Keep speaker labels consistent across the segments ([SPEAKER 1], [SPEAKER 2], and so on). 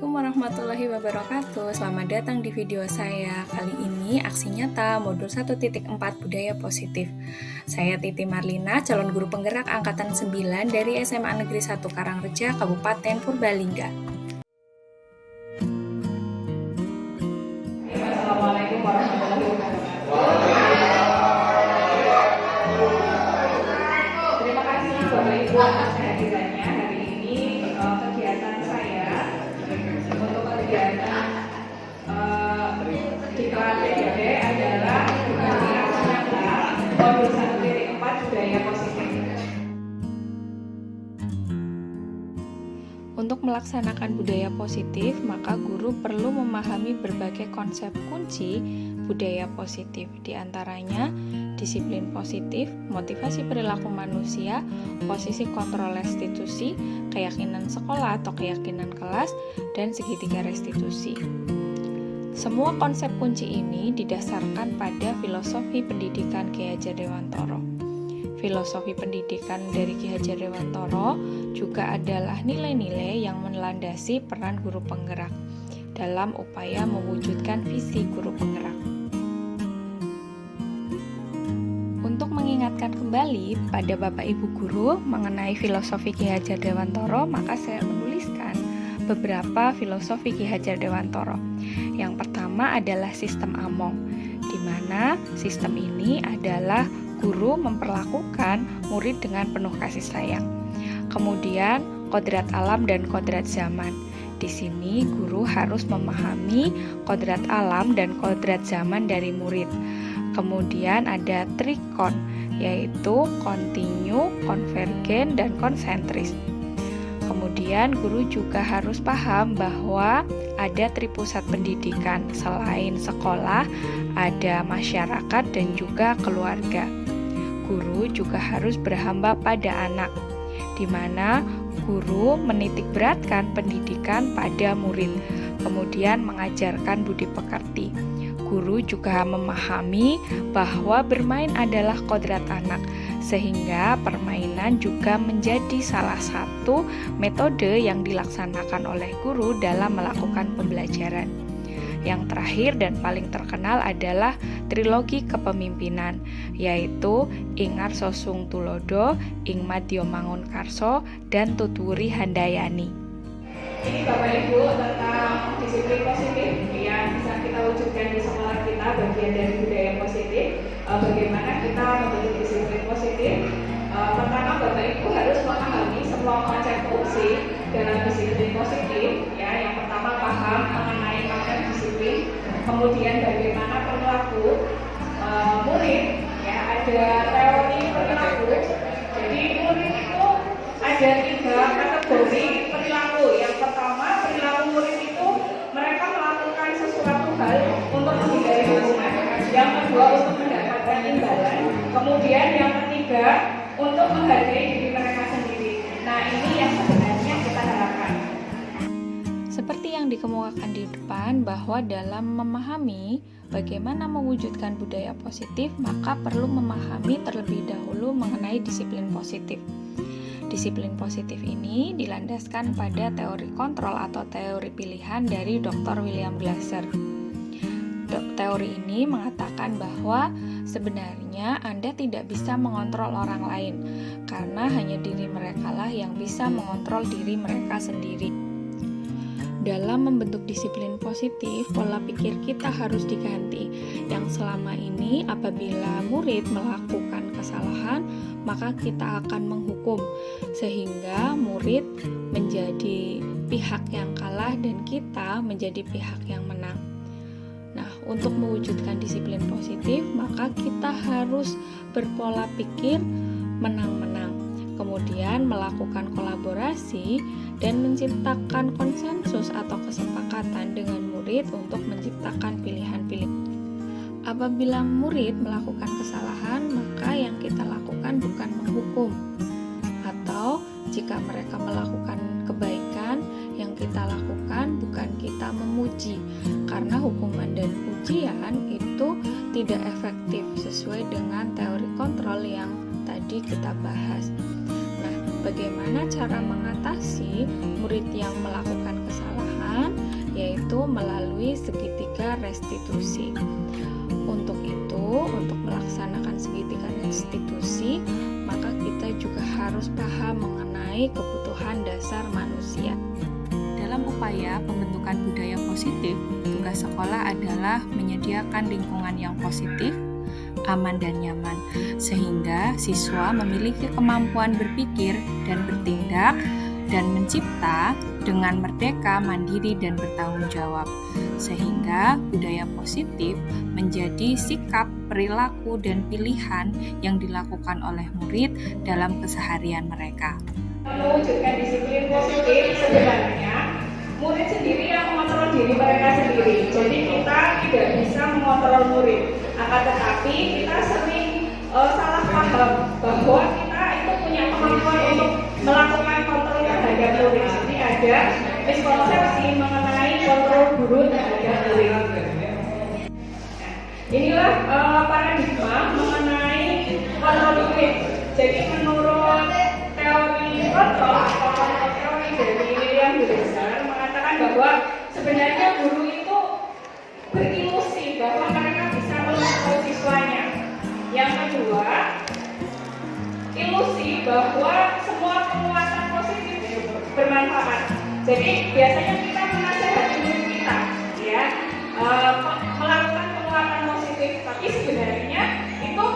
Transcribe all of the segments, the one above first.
[SPEAKER 1] Assalamualaikum warahmatullahi wabarakatuh. Selamat datang di video saya. Kali ini aksi nyata modul 1.4 budaya positif. Saya Titi Marlina, calon guru penggerak angkatan 9 dari SMA Negeri 1 Karangreja, Kabupaten Purbalingga.
[SPEAKER 2] Assalamualaikum warahmatullahi wabarakatuh. Terima kasih Bapak Ibu atas kehadirannya hari ini. Kegiatan saya untuk kegiatan Diklat PDB adalah modul 1.4 budaya positif.
[SPEAKER 1] Untuk melaksanakan budaya positif, maka guru perlu memahami berbagai konsep kunci budaya positif, di antaranya disiplin positif, motivasi perilaku manusia, posisi kontrol restitusi, keyakinan sekolah atau keyakinan kelas, dan segitiga restitusi. Semua konsep kunci ini didasarkan pada filosofi pendidikan Ki Hajar Dewantoro. Filosofi pendidikan dari Ki Hajar Dewantoro juga adalah nilai-nilai yang melandasi peran guru penggerak dalam upaya mewujudkan visi guru penggerak. Untuk mengingatkan kembali pada Bapak Ibu guru mengenai filosofi Ki Hajar Dewantoro, maka saya menuliskan beberapa filosofi Ki Hajar Dewantoro. Yang pertama adalah sistem Among, di mana sistem ini adalah guru memperlakukan murid dengan penuh kasih sayang. Kemudian kodrat alam dan kodrat zaman. Di sini guru harus memahami kodrat alam dan kodrat zaman dari murid. Kemudian ada trikon, yaitu kontinu, konvergen, dan konsentris. Kemudian guru juga harus paham bahwa ada tripusat pendidikan. Selain sekolah, ada masyarakat dan juga keluarga. Guru juga harus berhamba pada anak, di mana guru menitik beratkan pendidikan pada murid, kemudian mengajarkan budi pekerti. Guru juga memahami bahwa bermain adalah kodrat anak, sehingga permainan juga menjadi salah satu metode yang dilaksanakan oleh guru dalam melakukan pembelajaran. Yang terakhir dan paling terkenal adalah trilogi kepemimpinan, yaitu Ing Arso Sung Tulodo, Ing Madya Mangunkarso, dan Tutwuri Handayani.
[SPEAKER 2] Ini Bapak Ibu tentang disiplin positif yang bisa kita wujudkan di sekolah kita, bagian dari budaya positif. Bagaimana kita membentuk disiplin positif? Pertama, Bapak Ibu harus memahami semua konsep fungsi dalam disiplin positif. Ya, yang pertama paham mengenai konsep disiplin, kemudian bagaimana perilaku murid. Ya, ada teori perilaku. Jadi murid itu ada 3 kategori perilaku. Yang pertama, perilaku murid itu mereka melakukan sesuatu hal untuk menghindari hukuman. Yang kedua, untuk mendapatkan imbalan. Kemudian yang ketiga, untuk menghargai diri mereka sendiri. Nah, ini yang sebenarnya kita harapkan.
[SPEAKER 1] Seperti yang dikemukakan di depan, bahwa dalam memahami bagaimana mewujudkan budaya positif, maka perlu memahami terlebih dahulu mengenai disiplin positif. Disiplin positif ini dilandaskan pada teori kontrol atau teori pilihan dari Dr. William Glasser. Teori ini mengatakan bahwa sebenarnya Anda tidak bisa mengontrol orang lain, karena hanya diri mereka lah yang bisa mengontrol diri mereka sendiri. Dalam membentuk disiplin positif, pola pikir kita harus diganti. Yang selama ini apabila murid melakukan kesalahan, maka kita akan menghukum, sehingga murid menjadi pihak yang kalah dan kita menjadi pihak yang menang. Nah, untuk mewujudkan disiplin positif, maka kita harus berpola pikir menang-menang, kemudian melakukan kolaborasi dan menciptakan konsensus atau kesepakatan dengan murid untuk menciptakan pilihan-pilihan. Apabila murid melakukan kesalahan, maka yang kita lakukan bukan menghukum, atau jika mereka melakukan kebaikan, yang kita lakukan bukan kita memuji, karena hukuman dan pujian itu tidak efektif sesuai dengan teori kontrol yang tadi kita bahas. Nah, bagaimana cara mengatasi murid yang melakukan kesalahan? yaitu melalui segitiga restitusi. Untuk itu, untuk melaksanakan segitiga restitusi, maka kita juga harus paham mengenai kebutuhan dasar manusia. Dalam upaya pembentukan budaya positif, tugas sekolah adalah menyediakan lingkungan yang positif, aman dan nyaman, sehingga siswa memiliki kemampuan berpikir dan bertindak dan mencipta dengan merdeka, mandiri, dan bertanggung jawab, sehingga budaya positif menjadi sikap, perilaku, dan pilihan yang dilakukan oleh murid dalam keseharian mereka.
[SPEAKER 2] Mewujudkan disiplin positif, sebenarnya murid sendiri yang mengontrol diri mereka sendiri. Jadi kita tidak bisa mengontrol murid. Akan tetapi kita sering salah paham bahwa kita itu punya kemampuan untuk melakukan kontrol terhadap murid. Jadi ada miskonsepsi mengenai kontrol guru terhadap murid. Inilah paradigma mengenai kontrol murid. Jadi menurut teori kontrol atau teori dari William Glasser mengatakan bahwa sebenarnya guru itu berilusi bahwa mereka bisa mengontrol siswanya. Yang kedua, ilusi bahwa semua penguatan positif bermanfaat. Jadi biasanya kita menasihati murid kita, ya, melakukan penguatan positif, tapi sebenarnya itu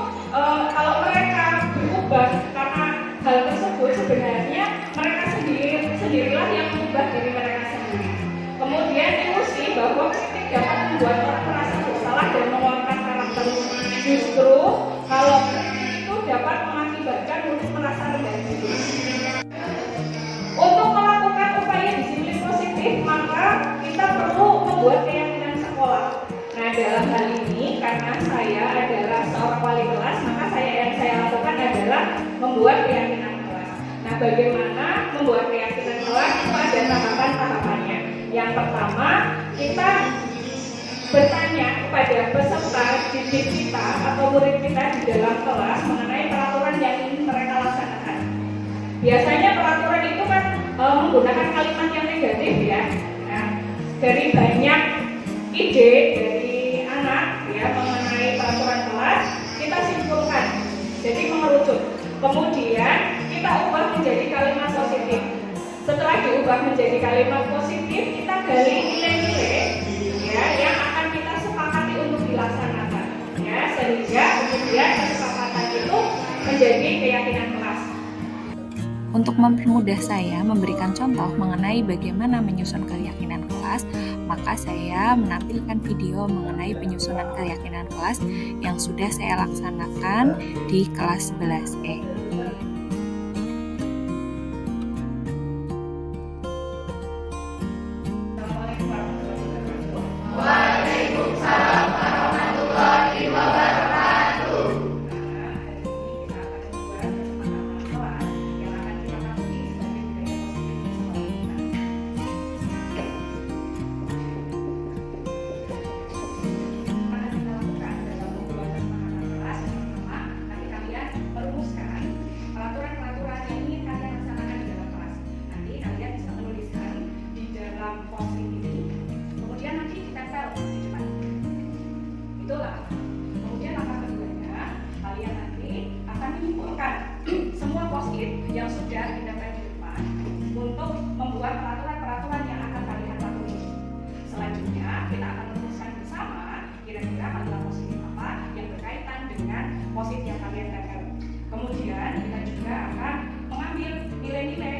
[SPEAKER 2] kalau mereka berubah karena hal tersebut, sebenarnya mereka sendirilah yang mengubah diri mereka sendiri. Kemudian ilusi bahwa kritik dapat membuat orang merasa bersalah dan menguatkan karakter. Justru kalau kritik itu dapat mengakibatkan murid merasa rendah diri. Untuk melakukan upaya disiplin positif, maka kita perlu membuat keyakinan sekolah. Nah, dalam hal ini karena saya adalah seorang wali kelas, maka yang saya lakukan adalah membuat keyakinan kelas. Nah, bagaimana membuat keyakinan kelas? Itu ada tahapan-tahapannya. Yang pertama, kita bertanya kepada peserta didik kita atau murid kita di dalam kelas mengenai peraturan yang ingin mereka laksanakan. Biasanya peraturan itu kan menggunakan kalimat yang negatif, ya. Nah, dari banyak ide dari anak, ya, mengenai peraturan kelas, kita simpulkan, jadi mengerucut. Kemudian kita ubah menjadi kalimat positif. Setelah diubah menjadi kalimat positif, kita gali nilai-nilai, ya, yang akan kita sepakati untuk dilaksanakan, ya, sehingga kemudian kesepakatan itu menjadi keyakinan kelas.
[SPEAKER 1] Untuk mempermudah saya memberikan contoh mengenai bagaimana menyusun keyakinan kelas, maka saya menampilkan video mengenai penyusunan keyakinan kelas yang sudah saya laksanakan di kelas 11E.
[SPEAKER 3] Waalaikumsalam warahmatullahi wabarakatuh.
[SPEAKER 2] Semua post-it yang sudah didapat di depan untuk membuat peraturan-peraturan yang akan kalian patuhi. Selanjutnya kita akan merumuskan bersama kira-kira adalah positif apa yang berkaitan dengan post-it yang kalian dapat. Kemudian kita juga akan mengambil nilai-nilai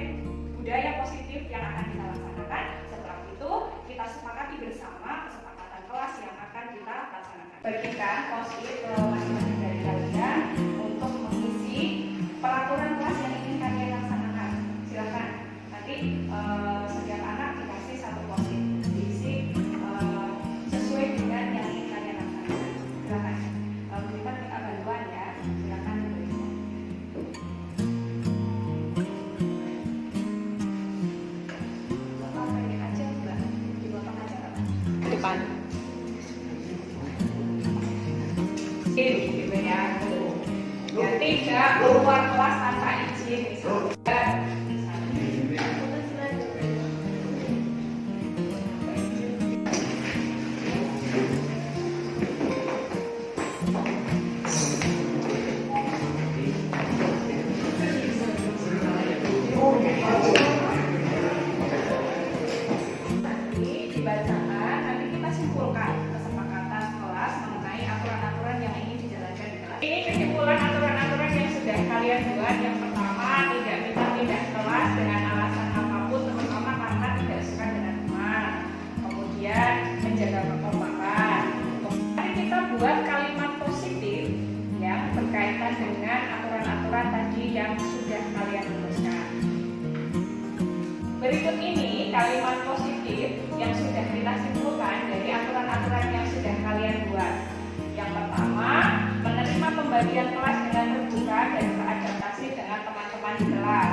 [SPEAKER 2] budaya positif yang akan kita laksanakan. Setelah itu kita sepakati bersama kesepakatan kelas yang akan kita laksanakan. Berikan post-it ke masing-masing dari kalian untuk mengisi peraturan kelas yang ingin kalian laksanakan. Silakan nanti setiap anak dikasih satu post-it diisi sesuai dengan yang ingin kalian laksanakan. Silakan berikan kita bantuan, ya. Silakan tuliskan. Potong pendek aja, Mbak. Dipotong aja, Mbak. Ke depan. Gitu ya. Ya, tidak keluar kelas tanpa izin, misalnya. sudah kalian buat, yang pertama tidak minta pindah kelas dengan alasan apapun, terutama karena tidak suka dengan teman. Kemudian menjaga kekompakan. Mari kita buat kalimat positif yang berkaitan dengan aturan-aturan tadi yang sudah kalian rumuskan. Berikut ini kalimat positif yang sudah kita simpulkan dari aturan-aturan yang sudah kalian buat. Yang pertama, menerima pembagian kelas dengan terbuka dan beradaptasi dengan teman-teman di kelas.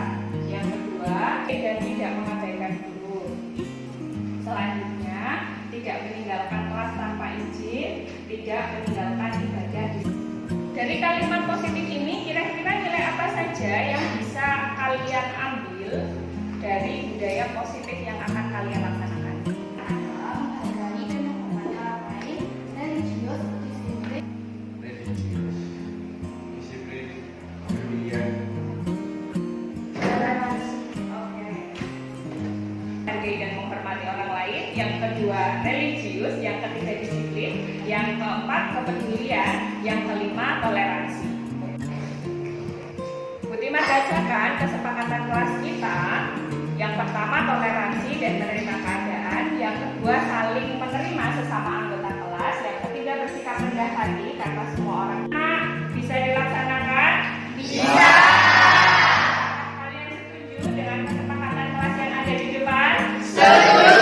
[SPEAKER 2] Yang kedua, tidak mengabaikan guru. Selanjutnya, tidak meninggalkan kelas tanpa izin, tidak meninggalkan ibadah di. Dari kalimat positif ini, kira-kira nilai apa saja yang bisa kalian ambil dari budaya positif yang akan kalian laksanakan?
[SPEAKER 3] Menghargai dan menghormati orang lain, religius, disiplin,
[SPEAKER 4] kemudian
[SPEAKER 3] toleransi.
[SPEAKER 2] Oke. Menghargai dan menghormati orang lain. Yang kedua, religius. Yang ketiga, disiplin. Yang keempat, kepedulian. Yang kelima, toleransi. Bu Tima bacakan kesepakatan kelas kita. Yang pertama, toleransi dan menerima keadaan. Yang kedua, saling menerima sesama anggota kelas. Yang ketiga, bersikap rendah hati karena semua orang. Nah, bisa dilaksanakan? Bisa. Kalian setuju dengan kesepakatan kelas yang ada di depan? Setuju.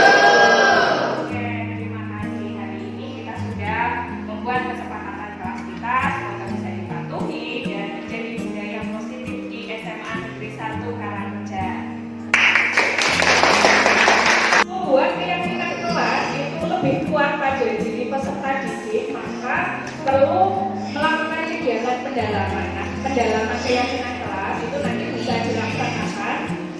[SPEAKER 2] Oke, terima kasih. Hari ini kita sudah membuat kesepakatan kelas kita. Semoga bisa dipatuhi dan menjadi budaya positif di SMA Negeri 1 Karangreja. Membuat keyakinan kelas itu lebih kuat pada diri peserta didik, maka perlu melakukan kegiatan pendalaman. Nah, pendalaman keyakinan kelas itu nanti bisa dilaksanakan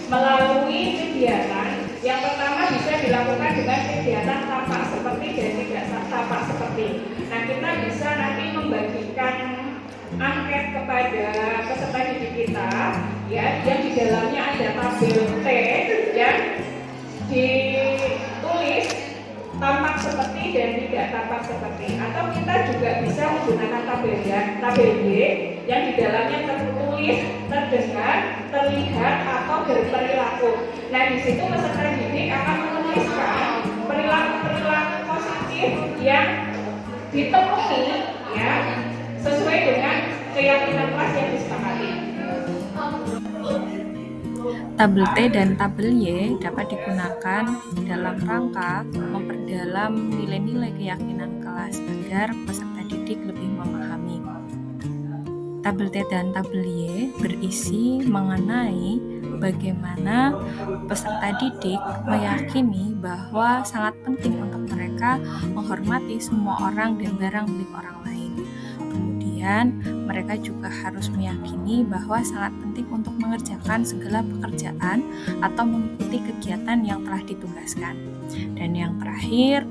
[SPEAKER 2] melalui kegiatan. Yang pertama bisa dilakukan dengan kegiatan tampak seperti dan tidak tampak seperti. Nah, kita bisa nanti membagikan angket kepada peserta didik kita, ya, yang di dalamnya ada tabel T yang ditulis tampak seperti dan tidak tampak seperti. Atau kita juga bisa menggunakan tabel Y yang di dalamnya tertulis, terdengar, terlihat atau berperilaku. Nah, di situ peserta didik akan menuliskan perilaku-perilaku positif yang ditemui, ya, sesuai dengan keyakinan kelas yang disepakati.
[SPEAKER 1] Tabel T dan tabel Y dapat digunakan dalam rangka memperdalam nilai-nilai keyakinan kelas agar peserta didik lebih memahami. Tabel T dan tabel Y berisi mengenai bagaimana peserta didik meyakini bahwa sangat penting untuk mereka menghormati semua orang dan barang milik orang lain. Kemudian, mereka juga harus meyakini bahwa sangat penting untuk mengerjakan segala pekerjaan atau mengikuti kegiatan yang telah ditugaskan. Dan yang terakhir,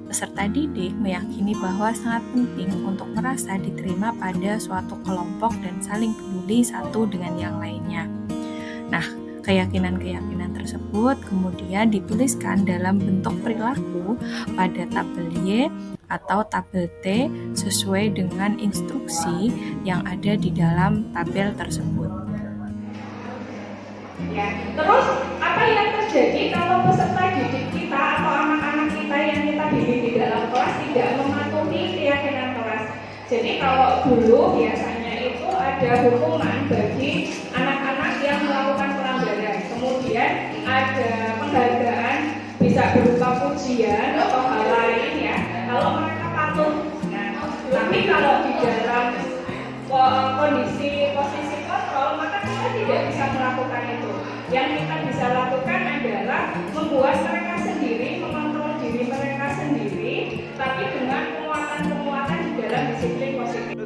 [SPEAKER 1] peserta didik meyakini bahwa sangat penting untuk merasa diterima pada suatu kelompok dan saling peduli satu dengan yang lainnya. Nah, keyakinan-keyakinan tersebut kemudian dituliskan dalam bentuk perilaku pada tabel Y atau tabel T sesuai dengan instruksi yang ada di dalam tabel tersebut.
[SPEAKER 2] Ya, terus apa yang terjadi kalau peserta didik kita atau anak-anak kita yang kita bimbing di dalam kelas tidak mematuhi keyakinan kelas? Jadi kalau dulu biasanya itu ada hukuman bagi anak-anak yang melakukan pelanggaran. Kemudian ada penghargaan, bisa berupa pujian atau hal lain, ya, kalau mereka patuh. Nah, tapi kalau di dalam posisi kontrol, maka kita tidak bisa melakukan itu. Yang kita bisa lakukan adalah membuat mereka sendiri, mengontrol diri mereka sendiri, tapi dengan penguatan-penguatan di dalam disiplin positif.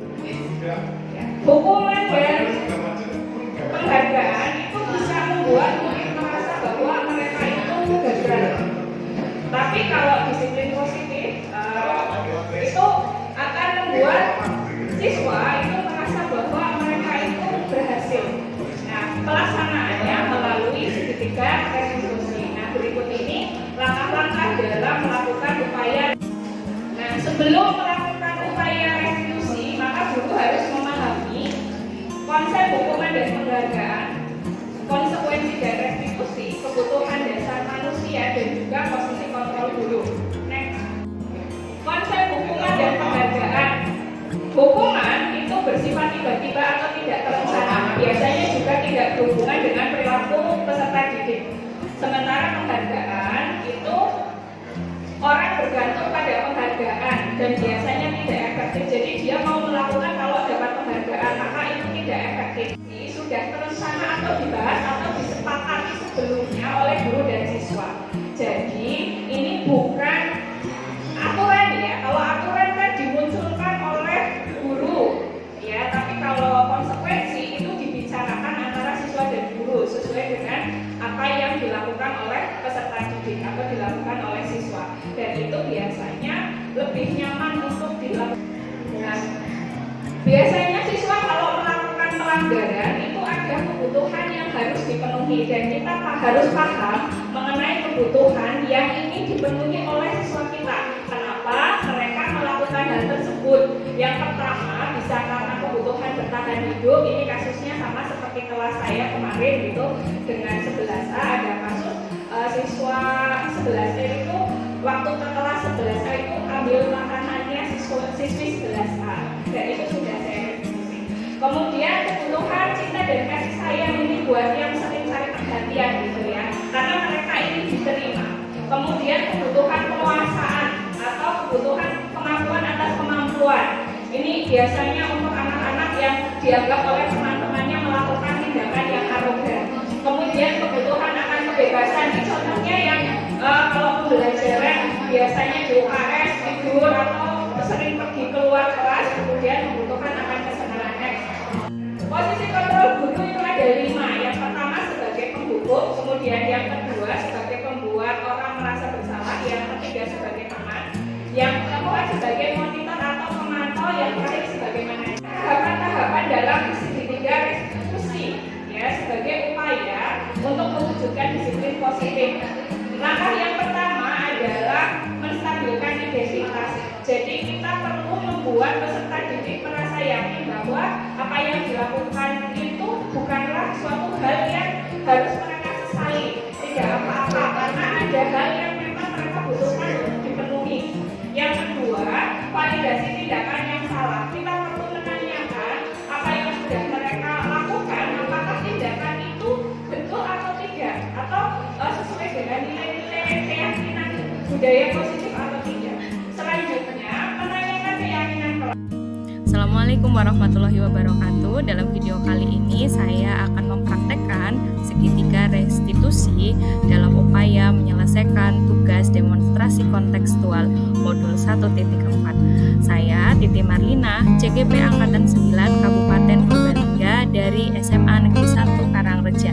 [SPEAKER 2] Ya. Hukuman dan penghargaan itu bisa membuat murid merasa bahwa mereka itu gagal. Tapi kalau disiplin positif itu akan membuat siswa itu merasa bahwa mereka itu berhasil. Nah, pelaksanaannya melalui segitiga restitusi. Nah, berikut ini langkah-langkah dalam melakukan upaya. Nah, sebelum melakukan upaya restitusi, maka guru harus memahami konsep konsep hukuman dan penghargaan, konsekuensi dan restitusi, kebutuhan dasar manusia, dan juga posisi kontrol guru. Next. Konsep hukuman dan penghargaan. Hukuman itu bersifat tiba-tiba atau tidak terencana, biasanya juga tidak berhubungan dengan perilaku peserta didik. Sementara penghargaan itu orang bergantung pada penghargaan dan biasanya tidak efektif. Jadi dia mau melakukan kalau dapat penghargaan, maka itu tidak efektif. Ini sudah terencana atau dibahas atau disepakati sebelumnya oleh guru dan siswa. Jadi ini bukan aturan ya. Kalau aturan kan dimunculkan oleh guru ya, tapi kalau konsekuensi itu dibicarakan antara siswa dan guru sesuai dengan apa yang dilakukan oleh peserta didik atau dilakukan oleh siswa, dan itu biasanya lebih nyaman untuk dilakukan. Nah, biasanya siswa kalau melakukan pelanggaran itu ada kebutuhan yang harus dipenuhi, dan kita harus paham mengenai kebutuhan yang ingin dipenuhi oleh siswa kita. Kenapa mereka melakukan hal tersebut? Yang pertama bisa karena kebutuhan bertahan hidup. Ini kasusnya sama seperti kelas saya kemarin gitu, dengan 11A ada kasus siswa 11A itu waktu ke kelas 11A itu ambil makanannya siswi 11A, dan itu sudah saya diskusi. Kemudian kebutuhan cinta dan kasih sayang ini buat yang sering cari perhatian gitu ya, karena mereka ini diterima. Kemudian kebutuhan penguasaan atau kebutuhan kemampuan atas kemampuan. Ini biasanya untuk anak-anak yang dianggap oleh teman-temannya melakukan tindakan yang arogan. Kemudian kebutuhan akan kebebasan. Ini contohnya yang kalau pembelajaran biasanya di UKS tidur atau sering pergi keluar kelas, kemudian kebutuhan akan kesenangan. Posisi kontrol guru itu ada 5. Yang pertama sebagai penghukum, kemudian yang kedua sebagai pembuat orang merasa bersalah, yang ketiga sebagai teman, yang keempat sebagai monitor atau pemantau, yang terakhir sebagai manajer. Tahapan-tahapan dalam segitiga restitusi ya, sebagai upaya untuk mewujudkan disiplin positif. Langkah yang pertama adalah menstabilkan identitas. Jadi kita perlu membuat peserta didik merasa yakin bahwa apa yang dilakukan itu bukanlah suatu hal yang harus mereka sesali, tidak apa-apa, karena ada hal yang memang mereka butuhkan untuk dipenuhi. Yang kedua, validasi tindakan yang salah. Kita perlu menanyakan apa yang sudah mereka lakukan, apakah tindakan itu betul atau tidak, atau sesuai dengan nilai-nilai keyakinan budaya positif atau tidak. Selanjutnya, menanyakan keyakinan kelas.
[SPEAKER 1] Assalamualaikum warahmatullahi wabarakatuh. Dalam video kali ini saya akan mempraktekkan segitiga restitusi dalam upaya menyelesaikan tugas demonstrasi kontekstual modul 1.4. Saya Titi Marlina, CGP Angkatan 9 Kabupaten Purbalingga dari SMA Negeri 1 Karangreja.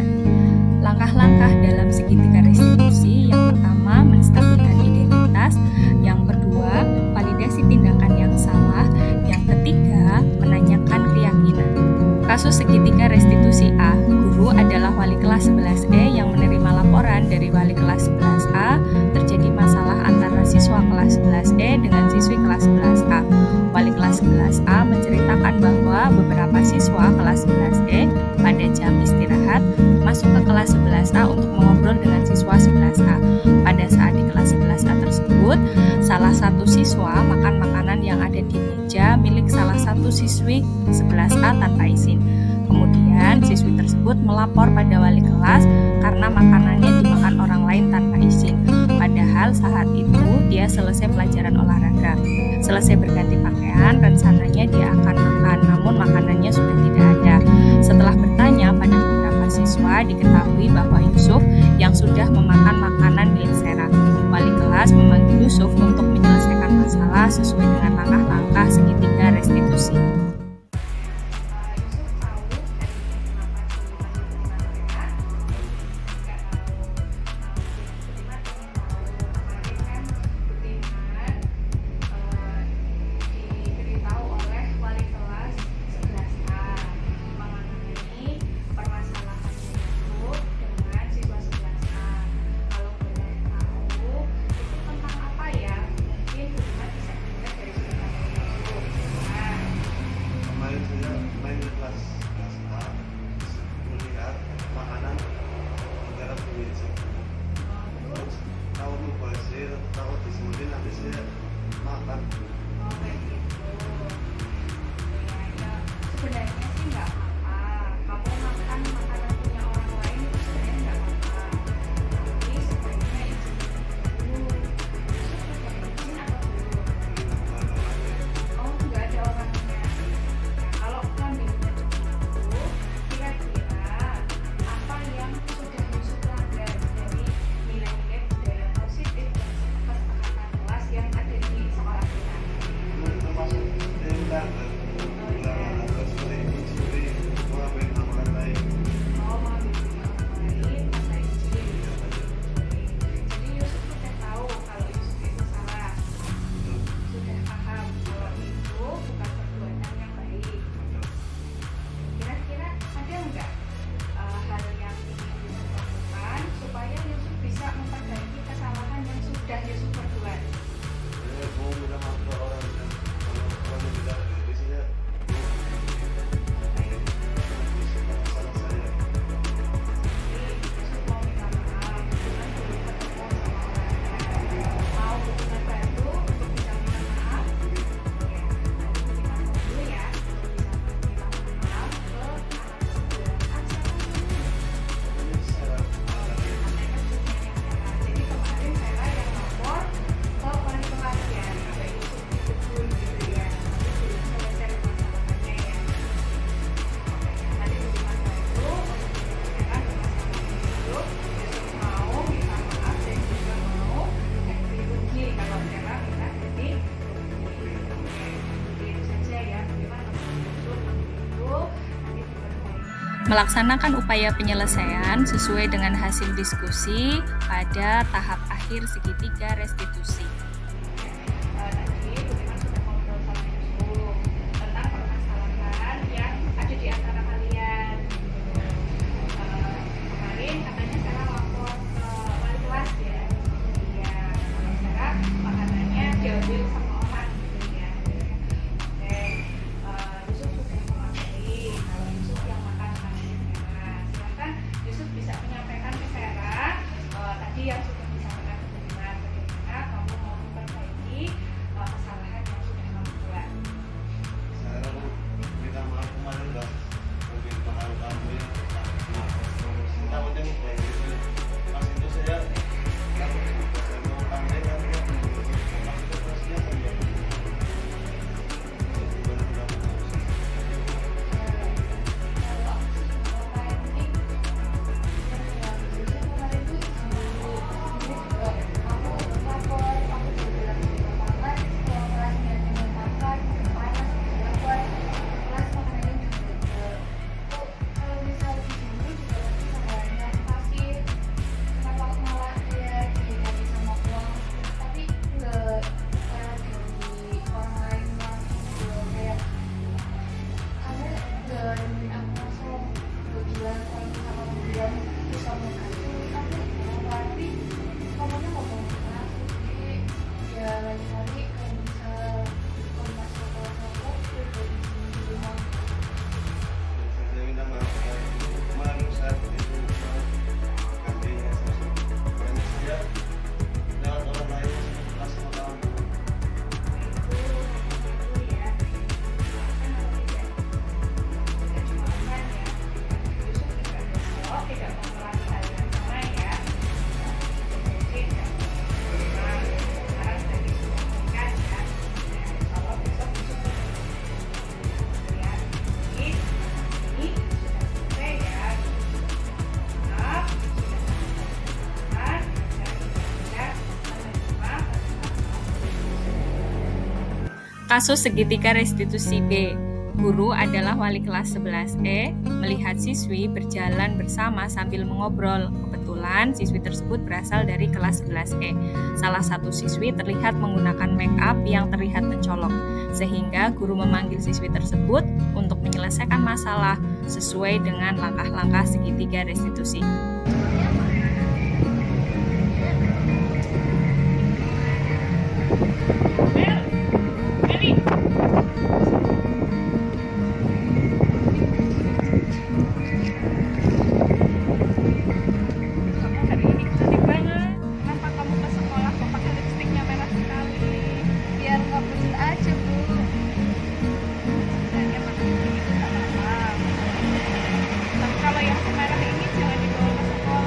[SPEAKER 1] Langkah-langkah dalam segitiga restitusi: yang pertama, menstabilkan identitas; yang kedua, validasi tindakan yang salah; yang ketiga, menanyakan keyakinan. Kasus segitiga restitusi A, guru adalah wali kelas 11E yang menerima laporan dari wali kelas 11A terjadi masalah antara siswa kelas 11E dengan siswi kelas 11A. Wali kelas 11A menceritakan bahwa beberapa siswa kelas 11E pada jam istirahat masuk ke kelas 11A untuk mengobrol dengan siswa 11A. Pada saat di kelas 11A tersebut, salah satu siswa makan makanan yang ada di meja milik salah satu siswi 11A tanpa izin. Kemudian siswi tersebut melapor pada wali kelas karena makanannya dimakan orang lain tanpa izin. Padahal saat itu dia selesai pelajaran olahraga. Selesai berganti pakaian, rencananya dia akan makan, namun makanannya sudah tidak ada. Setelah bertanya pada beberapa siswa, diketahui bahwa Yusuf yang sudah memakan makanan milik Sarah. Wali kelas memanggil Yusuf untuk menyelesaikan masalah sesuai dengan langkah-langkah segitiga restitusi. Melaksanakan upaya penyelesaian sesuai dengan hasil diskusi pada tahap akhir segitiga restitusi.
[SPEAKER 2] Tadi Budiman sudah ngobrol sama Ibu tentang permasalahan yang ada di antara kalian. Kemarin katanya saya lapor ke wali kelas ya. Iya, kalau saya makanannya diambil sama orang gitu ya. Oke, Yusuf sudah mewakili. Kalau Yusuf yang makan makanannya Vera, silahkan Yusuf bisa menyampaikan ke Vera tadi yang sudah disampaikan ke Budiman, bagaimana kamu mau memperbaiki kesalahan yang sudah kamu buat.
[SPEAKER 4] Saya minta maaf kemarin udah mungkin mahal kamu ya. Minta udah baik itu. Pas itu saya takut saya mau tambahin kan ya. Pas itu prosesnya saya minta maaf kemarin saat itu gantinya karena saya lewat orang lain pas mau tahu.
[SPEAKER 1] Kasus segitiga restitusi B. Guru adalah wali kelas 11E melihat siswi berjalan bersama sambil mengobrol. Kebetulan siswi tersebut berasal dari kelas 11E. Salah satu siswi terlihat menggunakan make up yang terlihat mencolok, sehingga guru memanggil siswi tersebut untuk menyelesaikan masalah sesuai dengan langkah-langkah segitiga restitusi.
[SPEAKER 2] Kamu hari ini cantik banget. Kenapa kamu ke sekolah kok pakai lipstiknya merah sekali?
[SPEAKER 3] Biar nggak bosan aja, Bu.
[SPEAKER 2] Sebenarnya pakai lipstik itu nggak apa-apa. Tapi kalau yang merah ini jangan dibawa ke sekolah.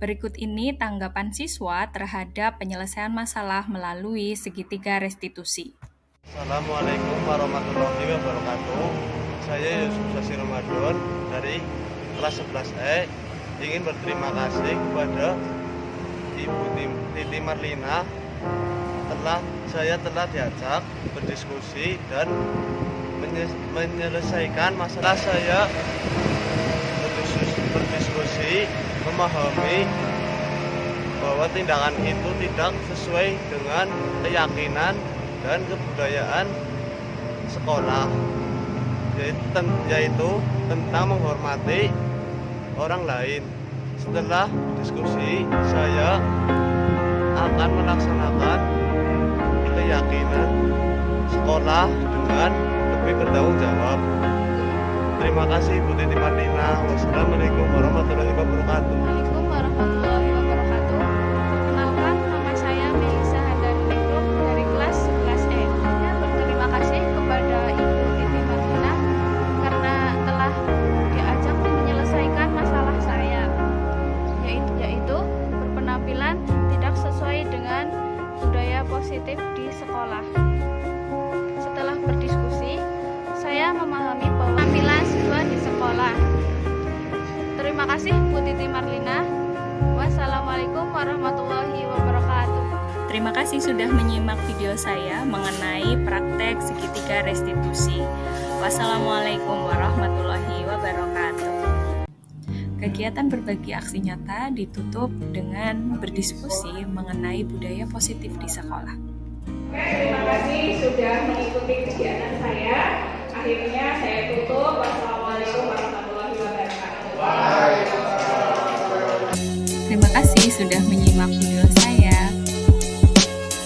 [SPEAKER 1] Berikut ini tanggapan siswa terhadap penyelesaian masalah melalui segitiga restitusi.
[SPEAKER 4] Assalamualaikum warahmatullahi wabarakatuh. Saya Yusuf Sasi Ramadan dari kelas 11E ingin berterima kasih kepada Ibu Titi Marlina saya telah diajak berdiskusi dan menyelesaikan masalah. Saya berdiskusi memahami bahwa tindakan itu tidak sesuai dengan keyakinan dan kebudayaan sekolah, yaitu tentang menghormati orang lain. Setelah diskusi, saya akan melaksanakan keyakinan sekolah dengan lebih bertanggung jawab. Terima kasih Bu Titi Marlina. Wassalamualaikum warahmatullahi wabarakatuh.
[SPEAKER 3] Waalaikumsalam warahmatullahi wabarakatuh. Perkenalkan, nama saya Melisa Handani Nikluk dari kelas 11E. Saya berterima kasih kepada Ibu Titi Marlina karena telah diajak menyelesaikan masalah saya, yaitu berpenampilan tidak sesuai dengan budaya positif di sekolah. Setelah berdiskusi, saya memahami bahwa penampilan siswa di sekolah. Terima kasih Bu Titi Marlina. Wassalamualaikum warahmatullahi wabarakatuh.
[SPEAKER 1] Terima kasih sudah menyimak video saya mengenai praktek segitiga restitusi. Wassalamualaikum warahmatullahi wabarakatuh. Kegiatan berbagi aksi nyata ditutup dengan berdiskusi mengenai budaya positif di sekolah.
[SPEAKER 2] Oke, terima kasih sudah mengikuti kegiatan saya. Akhirnya saya tutup. Wassalamualaikum warahmatullahi wabarakatuh.
[SPEAKER 1] Terima kasih sudah